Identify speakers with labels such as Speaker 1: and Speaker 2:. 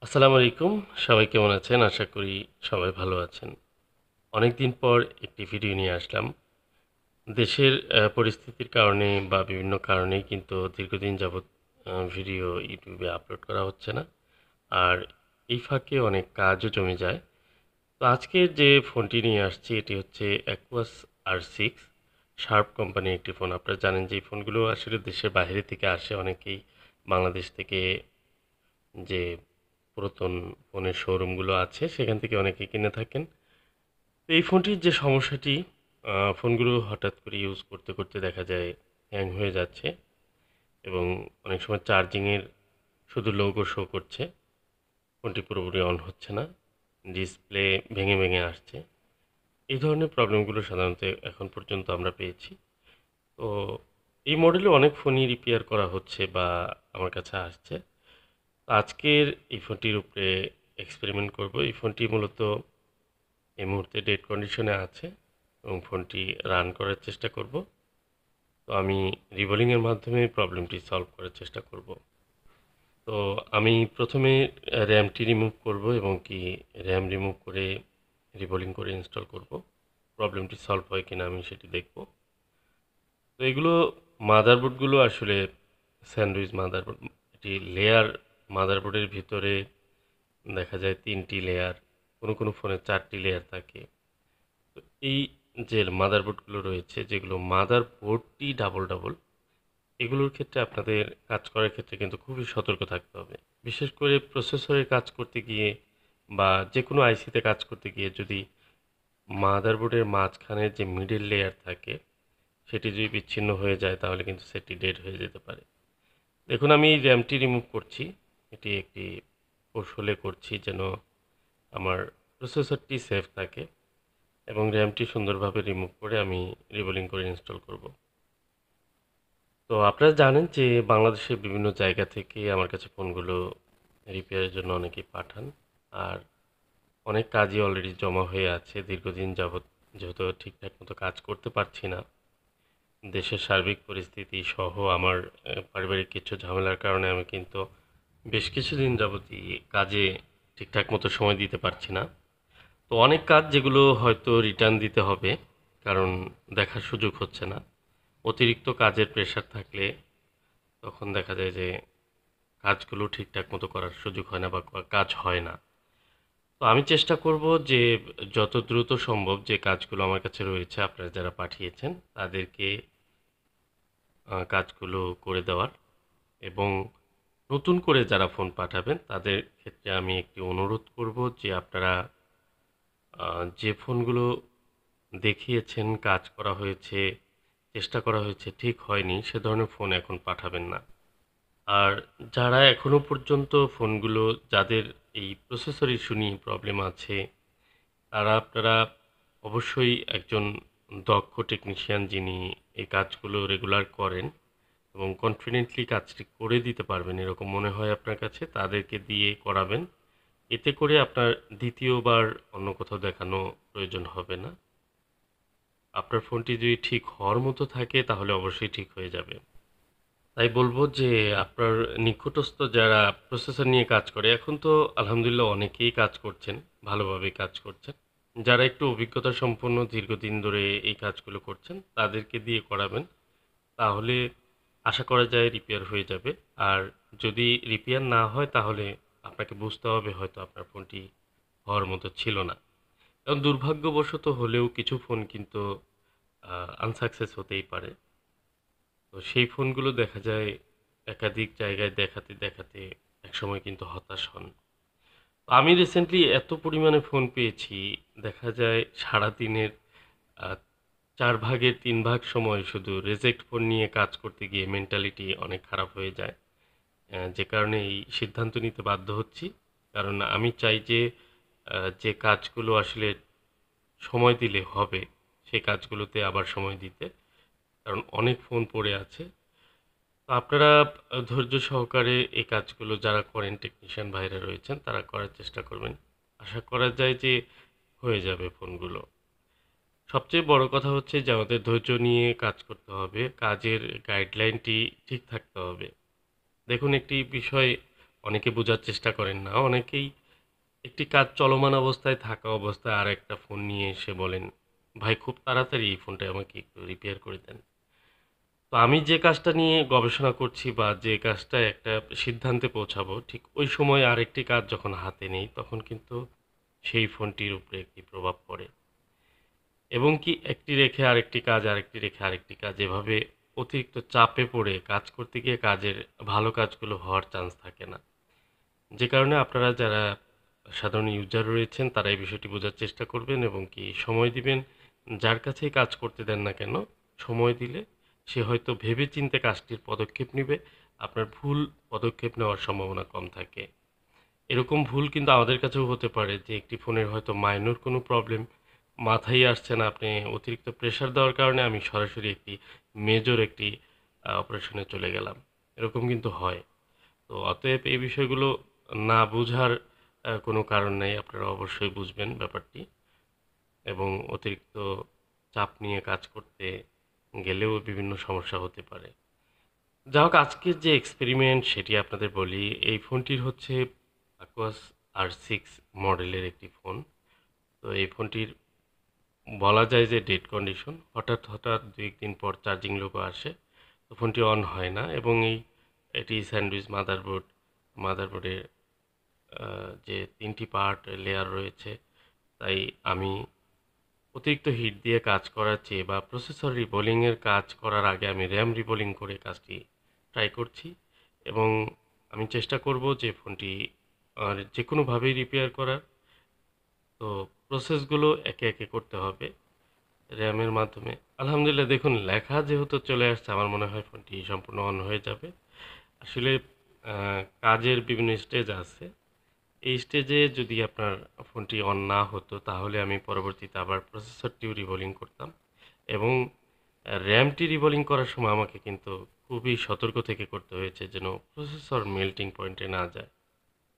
Speaker 1: আসসালামু আলাইকুম। সবাই কেমন আছেন? আশা করি সবাই ভালো আছেন। অনেকদিন পর একটি ভিডিও নিয়ে আসলাম। দেশের পরিস্থিতির কারণে বা বিভিন্ন কারণেই কিন্তু দীর্ঘদিন যাবৎ ভিডিও YouTube এ আপলোড করা হচ্ছে না। আর এই ফাঁকে অনেক কাজও জমে যায়। তো আজকে যে ফোনটি নিয়ে আসছি এটি হচ্ছে Aquos R6 শার্প কোম্পানির একটি ফোন। আপনারা জানেন যে এই ফোনগুলো আসলে দেশের বাইরে থেকে আসে। অনেকেই বাংলাদেশ থেকে যে পুরাতন ফোনের শোরুমগুলো আছে সেখান থেকে অনেকে কিনে থাকেন। তো এই ফোনটির যে সমস্যাটি ফোনগুলো হঠাৎ করে ইউজ করতে, করতে দেখা যায় হ্যাং হয়ে যাচ্ছে এবং অনেক সময় চার্জিংয়ের শুধু লোগো শো করছে। ফোনটি পুরোপুরি অন হচ্ছে না। ডিসপ্লে ভেঙে, ভেঙে আসছে। এই ধরনের প্রবলেমগুলো সাধারণত এখন পর্যন্ত আমরা পেয়েছি। তো এই মডেলে অনেক ফোনই রিপেয়ার করা হচ্ছে বা আমার কাছে আসছে। আজকের এই ফোনটির উপরে এক্সপেরিমেন্ট করব। এই ফোনটি মূলত এই মুহূর্তে ডেড কন্ডিশনে আছে এবং ফোনটি রান করার চেষ্টা করব। তো আমি রিবোলিংয়ের মাধ্যমে প্রবলেমটি সলভ করার চেষ্টা করব। তো আমি প্রথমে র্যামটি রিমুভ করব এবং কি র্যাম রিমুভ করে রিবোলিং করে ইনস্টল করব। প্রবলেমটি সলভ হয় কিনা আমি সেটি দেখব। তো এগুলো মাদারবোর্ডগুলো আসলে স্যান্ডউইচ মাদারবোর্ড। এটি লেয়ার মাদারবোর্ডের ভিতরে দেখা যায় ৩টি লেয়ার, কোনো ফোনে ৪টি লেয়ার থাকে। তো এই যে মাদারবোর্ডগুলো রয়েছে যেগুলো মাদারবোর্ডটি ডাবল, এগুলোর ক্ষেত্রে আপনাদের কাজ করার ক্ষেত্রে কিন্তু খুবই সতর্ক থাকতে হবে। বিশেষ করে প্রসেসরে কাজ করতে গিয়ে বা যেকোনো আইসিতে কাজ করতে গিয়ে যদি মাদারবোর্ডের মাঝখানের যে মিডল লেয়ার থাকে সেটি যদি বিচ্ছিন্ন হয়ে যায় তাহলে কিন্তু সেটটি ডেড হয়ে যেতে পারে। দেখুন আমি র্যামটি রিমুভ করছি। এটি একটি কৌশলে করছি যেন আমার প্রসেসরটি সেফ থাকে এবং র্যামটি সুন্দরভাবে রিমুভ করে আমি রিবোলিং করে ইনস্টল করব। তো আপনারা জানেন যে বাংলাদেশের বিভিন্ন জায়গা থেকে আমার কাছে ফোনগুলো রিপেয়ারের জন্য অনেকেই পাঠান। আর অনেক কাজই অলরেডি জমা হয়ে আছে দীর্ঘদিন যাবৎ, যেহেতু ঠিকঠাক মতো কাজ করতে পারছি না। দেশের সার্বিক পরিস্থিতি সহ আমার পারিবারিক কিছু ঝামেলার কারণে আমি কিন্তু বেশ কিছুদিন যাবতই কাজে ঠিকঠাক মতো সময় দিতে পারছি না। তো অনেক কাজ যেগুলো হয়তো রিটার্ন দিতে হবে, কারণ দেখার সুযোগ হচ্ছে না। অতিরিক্ত কাজের প্রেশার থাকলে তখন দেখা যায় যে কাজগুলো ঠিকঠাক মতো করার সুযোগ হয় না বা কাজ হয় না। তো আমি চেষ্টা করব যে যত দ্রুত সম্ভব যে কাজগুলো আমার কাছে রয়েছে আপনারা যারা পাঠিয়েছেন তাদেরকে কাজগুলো করে দেওয়ার এবং নতুন করে যারা ফোন পাঠাবেন তাদের ক্ষেত্রে আমি একটি অনুরোধ করব যে আপনারা যে ফোনগুলো দেখিয়েছেন, কাজ করা হয়েছে, চেষ্টা করা হয়েছে, ঠিক হয়নি সে ধরনের ফোন এখন পাঠাবেন না। আর যারা এখনো পর্যন্ত ফোনগুলো যাদের এই প্রসেসর ইস্যু নিয়ে প্রবলেম আছে, তারা আপনারা অবশ্যই একজন দক্ষ টেকনিশিয়ান যিনি এই কাজগুলো রেগুলার করেন এবং কনফিডেন্টলি কাজটি করে দিতে পারবেন এরকম মনে হয় আপনার কাছে, তাদেরকে দিয়ে করাবেন। এতে করে আপনার দ্বিতীয়বার অন্য কোথাও দেখানো প্রয়োজন হবে না। আপনার ফোনটি যদি ঠিক হওয়ার মতো থাকে তাহলে অবশ্যই ঠিক হয়ে যাবে। তাই বলব যে আপনার নিকটস্থ যারা প্রসেসর নিয়ে কাজ করে, এখন তো আলহামদুলিল্লাহ অনেকেই কাজ করছেন, ভালোভাবেই কাজ করছেন। যারা একটু অভিজ্ঞতা সম্পন্ন দীর্ঘদিন ধরে এই কাজগুলো করছেন, তাদেরকে দিয়ে করাবেন। তাহলে আশা করা যায় রিপেয়ার হয়ে যাবে। আর যদি রিপেয়ার না হয় তাহলে আপনাকে বুঝতে হবে হয়তো আপনার ফোনটি হওয়ার মতো ছিল না। এবং দুর্ভাগ্যবশত হলেও কিছু ফোন কিন্তু আনসাকসেস হতেই পারে। তো সেই ফোনগুলো দেখা যায় একাধিক জায়গায় দেখাতে, দেখাতে একসময় কিন্তু হতাশ হন। আমি রিসেন্টলি এত পরিমাণে ফোন পেয়েছি, দেখা যায় সারাদিনের আ ৪ ভাগের ৩ ভাগ সময় শুধু রিজেক্ট ফোন নিয়ে কাজ করতে গিয়ে মেন্টালিটি অনেক খারাপ হয়ে যায়। যে কারণে এই সিদ্ধান্ত নিতে বাধ্য হচ্ছি। কারণ আমি চাই যে যে কাজগুলো আসলে সময় দিলে হবে, সেই কাজগুলোতে আবার সময় দিতে। কারণ অনেক ফোন পড়ে আছে। তো আপনারা ধৈর্য সহকারে এই কাজগুলো যারা করেন টেকনিশিয়ান ভাইরা রয়েছেন তারা করার চেষ্টা করবেন। আশা করা যায় যে হয়ে যাবে ফোনগুলো। সবচেয়ে বড় কথা হচ্ছে যে আমাদের ধৈর্য নিয়ে কাজ করতে হবে। কাজের গাইডলাইনটি ঠিক থাকতে হবে। দেখুন একটি বিষয় অনেকে বোঝার চেষ্টা করেন না। অনেকেই একটি কাজ চলমান অবস্থায় থাকা অবস্থায় আরেকটা ফোন নিয়ে এসে বলেন, "ভাই খুব তাড়াতাড়ি এই ফোনটা আমাকে একটু রিপেয়ার করে দেন।" তো আমি যে কাজটা নিয়ে গবেষণা করছি বা যে কাজটায় একটা সিদ্ধান্তে পৌঁছাবো, ঠিক ওই সময় আরেকটি কাজ যখন হাতে নেই, তখন কিন্তু সেই ফোনটির উপরে একটি প্রভাব পড়ে। এবং কি একটি রেখে আরেকটি কাজ, আরেকটি রেখে আরেকটি কাজ এভাবে অতিরিক্ত চাপে পড়ে কাজ করতে গিয়ে কাজের ভালো কাজগুলো হওয়ার চান্স থাকে না। যে কারণে আপনারা যারা সাধারণ ইউজার রয়েছেন তারা এই বিষয়টি বোঝার চেষ্টা করবেন এবং কি সময় দিবেন। যার কাছেই কাজ করতে দেন না কেন, সময় দিলে সে হয়তো ভেবেচিন্তে কাজটির পদক্ষেপ নিবে। আপনার ভুল পদক্ষেপ নেওয়ার সম্ভাবনা কম থাকে। এরকম ভুল কিন্তু আমাদের কাছেও হতে পারে যে একটি ফোনের হয়তো মাইনর কোনো প্রবলেম মাথায় আসছে না, আপনি অতিরিক্ত প্রেশার দেওয়ার কারণে আমি সরাসরি একটি মেজর একটি অপারেশনে চলে গেলাম। এরকম কিন্তু হয়। তো অতএব এই বিষয়গুলো না বুঝার কোনো কারণ নেই। আপনারা অবশ্যই বুঝবেন ব্যাপারটি এবং অতিরিক্ত চাপ নিয়ে কাজ করতে গেলেও বিভিন্ন সমস্যা হতে পারে। যা হোক আজকের যে এক্সপেরিমেন্ট সেটি আপনাদের বলি। এই ফোনটির হচ্ছে Aquos R6 মডেলের একটি ফোন। তো এই ফোনটির বলা যায় যে ডেড কন্ডিশন। হঠাৎ ২-১ দিন পর চার্জিং লোগো আসে। তো ফোনটি অন হয় না এবং এটি স্যান্ডউইচ মাদারবোর্ডের যে ৩ টি পার্ট লেয়ার রয়েছে, তাই আমি অতিরিক্ত হিট দিয়ে কাজ করার চেয়ে বা প্রসেসর রিবোলিংয়ের কাজ করার আগে আমি RAM রিবোলিং করে কাজটি ট্রাই করছি এবং আমি চেষ্টা করব যে ফোনটি যেকোনোভাবেই রিপেয়ার করার। তো প্রসেসগুলো একে করতে হবে RAM-এর মাধ্যমে। আলহামদুলিল্লাহ দেখুন লেখা যেহেতু চলে আসছে আমার মনে হয় ফোনটি সম্পূর্ণ অন হয়ে যাবে। আসলে কাজের বিভিন্ন স্টেজ আছে। এই স্টেজে যদি আপনার ফোনটি অন না হতো তাহলে আমি পরবর্তীতে আবার প্রসেসরটিও রিবোলিং করতাম এবং র্যামটি রিবোলিং করার সময় আমাকে কিন্তু খুবই সতর্ক থেকে করতে হয়েছে যেন প্রসেসর মেল্টিং পয়েন্টে না যায়।